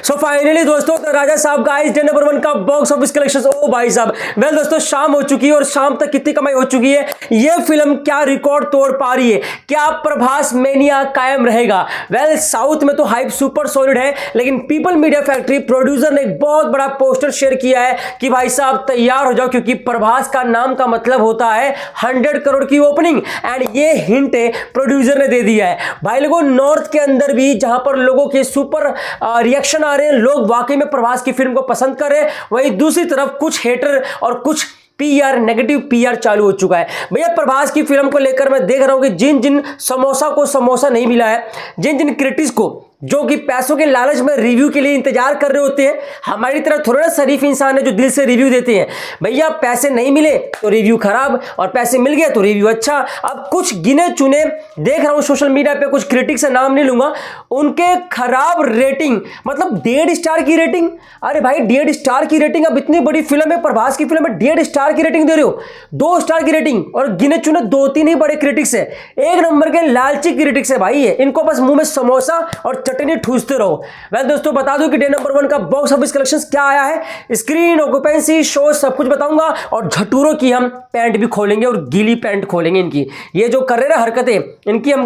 So finally दोस्तों तो राजा साहब गाइस डे नंबर 1 का बॉक्स ऑफिस कलेक्शन। ओ भाई साहब, वेल दोस्तों शाम हो चुकी है और शाम तक कितनी कमाई हो चुकी है, ये फिल्म क्या रिकॉर्ड तोड़ पा रही है, क्या प्रभास मेनिया कायम रहेगा। वेल साउथ में तो हाइप सुपर सॉलिड है, लेकिन पीपल मीडिया फैक्ट्री प्रोड्यूसर ने एक बहुत बड़ा पोस्टर शेयर किया है कि भाई साहब तैयार हो जाओ, क्योंकि प्रभास का नाम का मतलब होता है 100 करोड़ की ओपनिंग। एंड ये हिंट प्रोड्यूसर ने दे दिया है। भाई लोगों, नॉर्थ के अंदर भी जहां पर लोगों के सुपर रिएक्शन आ रहे हैं, लोग वाकई में प्रभास की फिल्म को पसंद कर रहे हैं, वहीं दूसरी तरफ कुछ हेटर और कुछ पीआर, नेगेटिव पीआर चालू हो चुका है। भैया प्रभास की फिल्म को लेकर मैं देख रहा हूं कि जिन जिन समोसा को समोसा नहीं मिला है, जिन जिन क्रिटिक्स को जो कि पैसों के लालच में रिव्यू के लिए इंतजार कर रहे होते हैं, हमारी तरह थोड़ा शरीफ इंसान है जो दिल से रिव्यू देते हैं। भैया पैसे नहीं मिले तो रिव्यू खराब, और पैसे मिल गए तो रिव्यू अच्छा। अब कुछ गिने चुने देख रहा हूं सोशल मीडिया पे, कुछ क्रिटिक्स से नाम नहीं लूंगा, उनके खराब रेटिंग, मतलब 1.5 स्टार की रेटिंग। अरे भाई 1.5 स्टार की रेटिंग, अब इतनी बड़ी फिल्म है, प्रभास की फिल्म है, 1.5 स्टार की रेटिंग दे रहे हो। 2 स्टार की रेटिंग, और गिने चुने 2-3 ही बड़े क्रिटिक्स है, 1 नंबर के लालची क्रिटिक्स है भाई। इनको बस मुंह में समोसा और चटनी ठूसते रहो। वेल दोस्तों बता दूं कि डे नंबर 1 का बॉक्स ऑफिस कलेक्शंस क्या आया है, स्क्रीन ऑक्यूपेंसी शो सब कुछ बताऊंगा, और झटूरों की हम पैंट भी खोलेंगे और गीली पैंट खोलेंगे। इनकी ये जो कर रहे हैं ना हरकतें, इनकी हम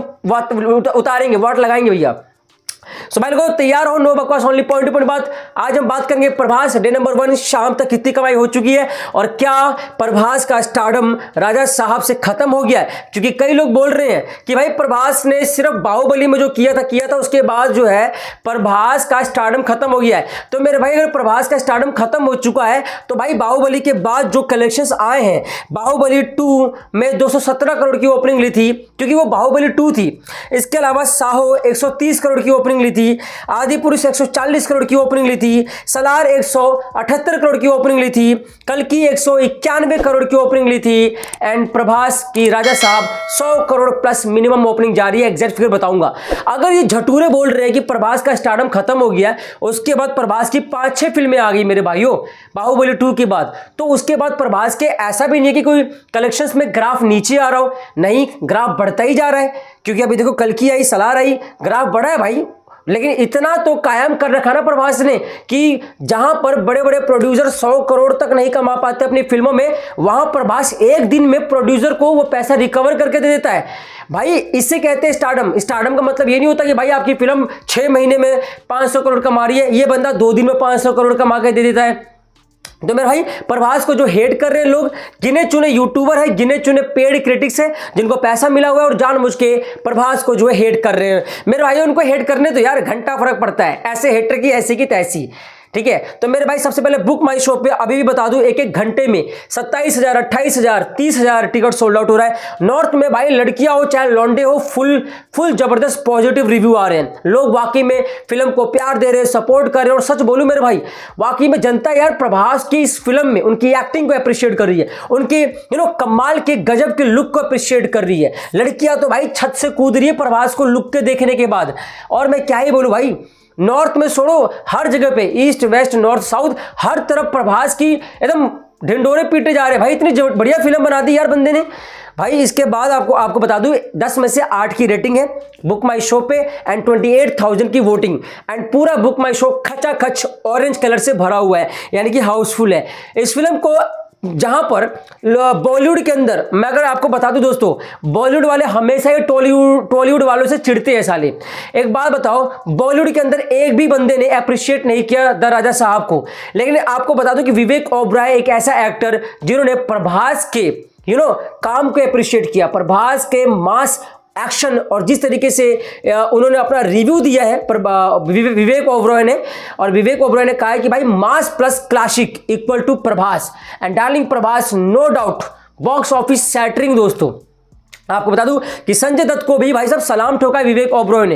उतारेंगे, वाट लगाएंगे भैया। सो भाई लोगों तैयार हो, नो बकवास, ओनली पॉइंट टू पॉइंट बात। आज हम बात करेंगे प्रभास डे नंबर 1 शाम तक कितनी कमाई हो चुकी है, और क्या प्रभास का स्टारडम राजा साहब से खत्म हो गया है। क्योंकि कई लोग बोल रहे हैं कि भाई प्रभास ने सिर्फ बाहुबली में जो किया था उसके बाद जो है प्रभास का स्टारडम खत्म हो गया है। तो मेरे भाई अगर प्रभास का स्टारडम खत्म हो चुका है तो भाई बाहुबली के बाद जो कलेक्शंस आए हैं, बाहुबली 2 में 217 करोड़ की ओपनिंग ली थी, क्योंकि वो बाहुबली 2 थी। इसके अलावा साहो 130 करोड़ की ओपनिंग ली थी, आदि पुरुष 140 करोड़ की ओपनिंग ली थी, सलार 178 करोड़ की ओपनिंग ली थी, कल्कि 191 करोड़ की ओपनिंग ली थी, एंड प्रभास की राजा साहब 100 करोड़ प्लस मिनिमम ओपनिंग जा रही है। एग्जैक्ट फिगर बताऊंगा। अगर ये झटूरे बोल रहे हैं कि प्रभास का स्टारडम खत्म हो गया, उसके बाद प्रभास की 5-6 फिल्में आ गई मेरे भाइयों बाहुबली 2 के बाद, तो उसके बाद प्रभास के ऐसा भी नहीं है कि कोई कलेक्शंस में ग्राफ नीचे आ रहा हो, नहीं ग्राफ बढ़ता ही जा रहा है। क्योंकि अभी देखो कल्कि आई, सलार आई, ग्राफ बढ़ा है भाई, लेकिन इतना तो कायम कर रखा ना प्रभास ने कि जहां पर बड़े बड़े प्रोड्यूसर 100 करोड़ तक नहीं कमा पाते अपनी फिल्मों में, वहां प्रभास एक दिन में प्रोड्यूसर को वो पैसा रिकवर करके दे देता है भाई। इससे कहते हैं स्टारडम। स्टारडम का मतलब ये नहीं होता कि भाई आपकी फिल्म 6 महीने में 500 करोड़ कमा रही है, ये बंदा 2 दिन में 500 करोड़ कमा के दे देता है। तो मेरे भाई प्रभास को जो हेट कर रहे हैं लोग, गिने चुने यूट्यूबर है, गिने चुने पेड क्रिटिक्स है, जिनको पैसा मिला हुआ है और जानबूझ के प्रभास को जो है हेट कर रहे हैं। मेरे भाई उनको हेट करने तो यार घंटा फर्क पड़ता है, ऐसे हेटर की ऐसी की तैसी, ठीक है। तो मेरे भाई सबसे पहले बुक माई शो पे अभी भी बता दूं, एक घंटे में 27,000, 28,000, 30,000 टिकट सोल्ड आउट हो रहा है। नॉर्थ में भाई लड़कियां हो चाहे लौंडे हो, फुल जबरदस्त पॉजिटिव रिव्यू आ रहे हैं। लोग वाकई में फिल्म को प्यार दे रहे हैं, सपोर्ट कर रहे हैं। और सच बोलूं मेरे भाई, वाकई में जनता यार प्रभास की इस फिल्म में उनकी एक्टिंग को अप्रिशिएट कर रही है, उनकी कमाल के गजब के लुक को अप्रिशिएट कर रही है। लड़कियां तो भाई छत से कूद रही है प्रभास को लुक के देखने के बाद। और मैं क्या ही बोलूं भाई, नॉर्थ में छोड़ो, हर जगह पे, ईस्ट वेस्ट नॉर्थ साउथ, हर तरफ प्रभास की एकदम ढिंडोरे पीटे जा रहे हैं भाई। इतनी बढ़िया फिल्म बना दी यार बंदे ने भाई। इसके बाद आपको बता दूं 10 में से 8 की रेटिंग है बुक माई शो पे, एंड 28,000 की वोटिंग, एंड पूरा बुक माई शो खचाखच ऑरेंज कलर से भरा हुआ है, यानी कि हाउसफुल है। इस फिल्म को जहां पर बॉलीवुड के अंदर, मैं अगर आपको बता दूं दोस्तों, बॉलीवुड वाले हमेशा ही टॉलीवुड वालों से चिढ़ते हैं साले। एक बात बताओ, बॉलीवुड के अंदर एक भी बंदे ने अप्रिशिएट नहीं किया द राजा साहब को। लेकिन आपको बता दूं कि विवेक ओबराय एक ऐसा एक्टर जिन्होंने प्रभास के काम को अप्रिशिएट किया, प्रभास के मास एक्शन, और जिस तरीके से उन्होंने अपना रिव्यू दिया है विवेक ओबरॉय ने, और विवेक ओबरॉय ने कहा है कि भाई mass plus classic equal to Prabhas, and darling Prabhas no doubt box office shattering. दोस्तों आपको बता दूं कि संजय दत्त को भी भाई साहब सलाम ठोका है विवेक ओबरॉय ने,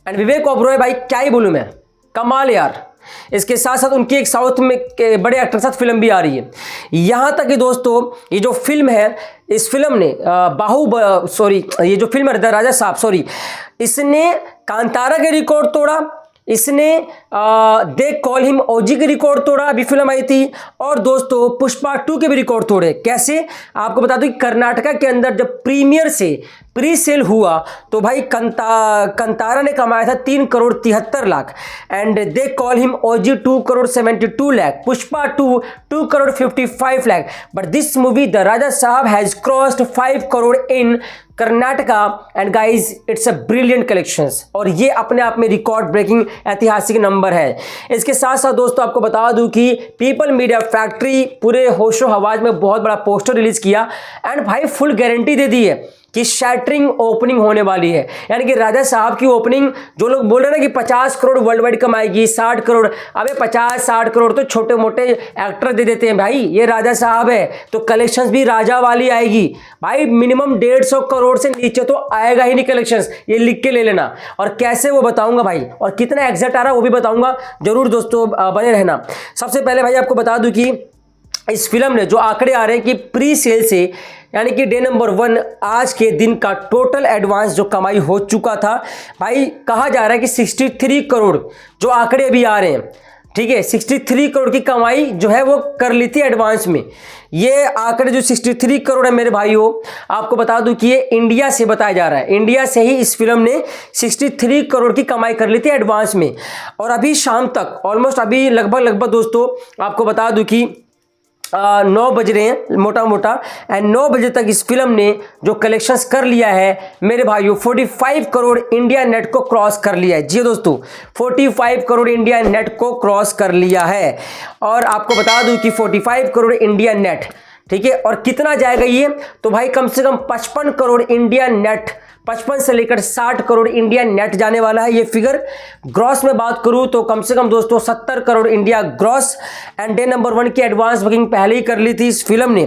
एंड विवेक ओबरॉय भाई क्या ही बोलूं मैं, कमाल यार। इसके साथ साथ उनकी एक साउथ में बड़े एक्टर के साथ फिल्म भी आ रही है। यहां तक कि दोस्तों ये जो फिल्म है, इस फिल्म ने ये जो फिल्म है राजा साहब, इसने कांतारा के रिकॉर्ड तोड़ा, इसने दे कॉल हिम ओजी की रिकॉर्ड तोड़ा, अभी फिल्म आई थी। और दोस्तों पुष्पा 2 के भी रिकॉर्ड तोड़े। कैसे, आपको बता दूं कि कर्नाटका के अंदर जब प्रीमियर से प्री सेल हुआ तो भाई कंतारा ने कमाया था 3 crore 73 lakh, and they call him OG 2 crore 72 lakh, Pushpa 2 crore 55 lakh, but this movie the Raja Saab has crossed 5 crore in Karnataka and guys it's a brilliant collections. और ये अपने आप में रिकॉर्ड ब्रेकिंग ऐतिहासिक नंबर है। इसके साथ साथ दोस्तों आपको बता दूं कि पीपल मीडिया फैक्ट्री पूरे होशो हवाज में बहुत बड़ा पोस्टर रिलीज किया एंड भाई फुल गारंटी दे दी है कि शैटरिंग ओपनिंग होने वाली है। यानी कि राजा साहब की ओपनिंग, जो लोग बोल रहे हैं ना कि 50 करोड़ वर्ल्ड वाइड कमाएगी, 60 करोड़, अबे 50-60 करोड़ तो छोटे मोटे एक्टर दे देते हैं भाई, ये राजा साहब है तो कलेक्शंस भी राजा वाली आएगी भाई। मिनिमम 150 करोड़ से नीचे तो आएगा ही नहीं कलेक्शंस, ये लिख के ले लेना। और कैसे वो बताऊंगा भाई, और कितना एग्जैक्ट आ रहा है वो भी बताऊंगा, जरूर दोस्तों बने रहना। सबसे पहले भाई आपको बता दूं कि इस फिल्म ने जो आंकड़े आ रहे हैं कि प्री सेल से, यानी कि डे नंबर 1 आज के दिन का टोटल एडवांस जो कमाई हो चुका था भाई, कहा जा रहा है कि 63 करोड़ जो आंकड़े अभी आ रहे हैं, ठीक है, 63 करोड़ की कमाई जो है वो कर ली थी एडवांस में। ये आंकड़े जो 63 करोड़ है मेरे भाइयों, आपको बता दूं कि ये इंडिया से बताया जा रहा है। इंडिया से ही इस फिल्म ने 63 करोड़ की कमाई कर ली थी एडवांस में। और अभी शाम तक ऑलमोस्ट अभी लगभग दोस्तों आपको बता दूं कि 9 बज रहे हैं मोटा मोटा, एंड 9 बजे तक इस फिल्म ने जो कलेक्शंस कर लिया है मेरे भाइयों 45 करोड़ इंडिया नेट को क्रॉस कर लिया है। जी दोस्तों 45 करोड़ इंडिया नेट को क्रॉस कर लिया है। और आपको बता दूं कि 45 करोड़ इंडिया नेट, ठीक है, और कितना जाएगा ये, तो भाई कम से कम 55 करोड़ इंडिया नेट, 55 से लेकर 60 करोड़ इंडिया नेट जाने वाला है ये फिगर। ग्रॉस में बात करूं तो कम से कम दोस्तों 70 crore India gross, and day number 1 की एडवांस बुकिंग पहले ही कर ली थी इस फिल्म ने,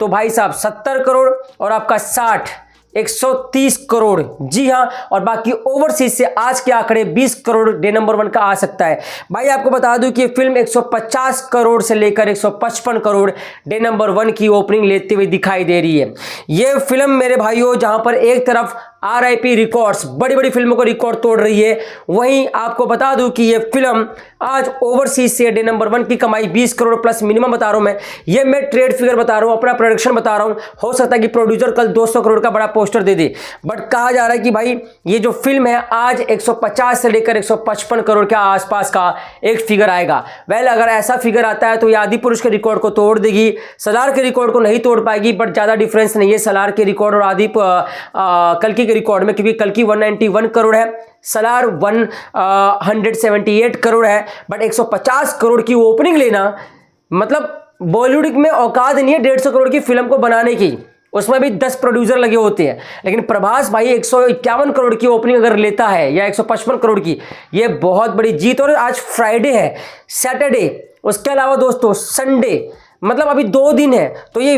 तो भाई साहब 70 करोड़ और आपका 60, 130 करोड़। जी हाँ, और बाकी ओवरसीज से आज के आंकड़े 20 करोड़ डे नंबर 1 का आ सकता है। भाई आपको बता दूं कि ये फिल्म 150 करोड़ से लेकर 155 करोड़ डे नंबर 1 की ओपनिंग लेते हुए दिखाई दे रही है। ये फिल्म मेरे भाइयों जहां पर एक तरफ RIP रिकॉर्ड्स, बड़ी बड़ी फिल्मों को रिकॉर्ड तोड़ रही है, वहीं आपको बता दूं कि ये फिल्म आज ओवरसीज से डे नंबर 1 की कमाई 20 करोड़ प्लस मिनिमम बता रहा हूं मैं। ये मैं ट्रेड फिगर बता रहा हूं, अपना प्रोडक्शन बता रहा हूं। हो सकता है कि प्रोड्यूसर कल 200 करोड़ का बड़ा पोस्टर दे दे, बट कहा जा रहा है कि भाई ये जो फिल्म है आज 150 से लेकर 155 करोड़ के आसपास का एक फिगर आएगा। वेल अगर ऐसा फिगर आता है तो ये आदिपुरुष के रिकॉर्ड को तोड़ देगी, सलार के रिकॉर्ड को नहीं तोड़ पाएगी, बट ज्यादा डिफरेंस नहीं है सलार के रिकॉर्ड और कल्कि रिकॉर्ड में, क्योंकि कल्कि 191 करोड़ है, सलार 178 करोड़ है, बट 150 करोड़ की ओपनिंग लेना मतलब बॉलीवुड में औकात नहीं है 150 करोड़ की फिल्म को बनाने की, उसमें भी 10 प्रोड्यूसर लगे होते हैं। लेकिन प्रभास भाई 151 करोड़ की ओपनिंग अगर लेता है या 155 करोड़ की, ये बहुत बड़ी जीत। और आज फ्राइडे है, सैटरडे, उसके अलावा दोस्तों संडे, मतलब अभी 2 दिन है, तो ये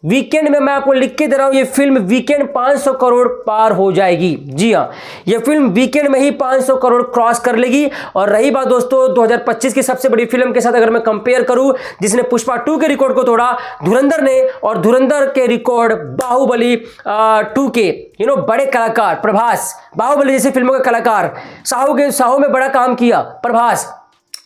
वीकेंड में मैं आपको लिख के दे रहा हूं, ये फिल्म वीकेंड 500 करोड़ पार हो जाएगी। जी हाँ, ये फिल्म वीकेंड में ही 500 करोड़ क्रॉस कर लेगी। और रही बात दोस्तों 2025 की सबसे बड़ी फिल्म के साथ अगर मैं कंपेयर करूं, जिसने पुष्पा 2 के रिकॉर्ड को तोड़ा, धुरंधर ने, और धुरंधर के रिकॉर्ड बाहुबली 2 के बड़े कलाकार प्रभास, बाहुबली जैसी फिल्मों के कलाकार, साहू में बड़ा काम किया प्रभास।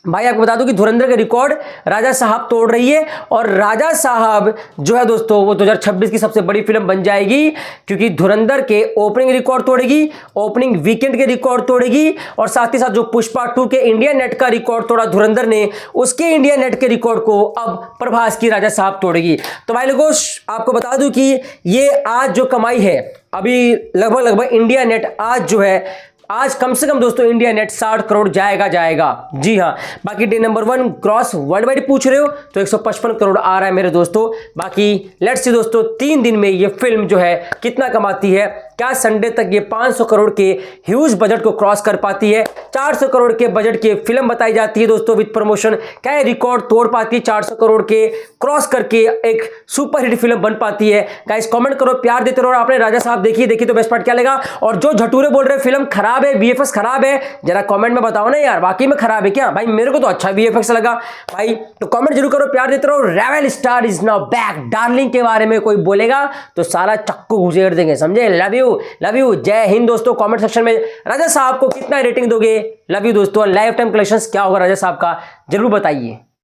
भाई आपको बता दूं कि धुरंधर के रिकॉर्ड राजा साहब तोड़ रही है, और राजा साहब जो है दोस्तों वो 2026 की सबसे बड़ी फिल्म बन जाएगी, क्योंकि धुरंधर के ओपनिंग रिकॉर्ड तोड़ेगी, ओपनिंग वीकेंड के रिकॉर्ड तोड़ेगी, और साथ ही साथ जो पुष्पा 2 के इंडिया नेट का रिकॉर्ड तोड़ा धुरंधर ने, उसके इंडिया नेट के रिकॉर्ड को अब प्रभास की राजा साहब तोड़ेगी। तो भाई लोगों आपको बता दूं कि ये आज जो कमाई है अभी लगभग इंडिया नेट आज जो है, आज कम से कम दोस्तों इंडिया नेट 60 करोड़ जाएगा। जी हाँ, बाकी day number 1 cross world wide पूछ रहे हो तो 155 करोड़ आ रहा है मेरे दोस्तों। बाकी लेट्स सी दोस्तों 3 दिन में ये फिल्म जो है कितना कमाती है, क्या संडे तक ये 500 करोड़ के ह्यूज बजट को क्रॉस कर पाती है। 400 करोड़ के बजट की फिल्म बताई जाती है दोस्तों विद प्रमोशन, क्या ये रिकॉर्ड तोड़ पाती है 400 करोड़ के क्रॉस करके एक सुपर हिट फिल्म बन पाती है। गाइस कमेंट करो, प्यार देते रहो। आपने राजा साहब देखी तो बेस्ट पार्ट क्या लगा, और जो झटूरे बोल रहे फिल्म खराब है, VFX खराब है, जरा कमेंट में बताओ ना यार, वाकई में खराब है क्या? भाई मेरे को तो अच्छा VFX लगा भाई, तो कमेंट जरूर करो, प्यार देते रहो। Rebel star is now back, darling के बारे में कोई बोलेगा तो साला चक्कू घुसेड़ देंगे, समझे? Love you. लव यू, जय हिंद दोस्तों। कमेंट सेक्शन में राजा साहब को कितना रेटिंग दोगे? लव यू दोस्तों। लाइफ टाइम कलेक्शंस क्या होगा राजा साहब का, जरूर बताइए।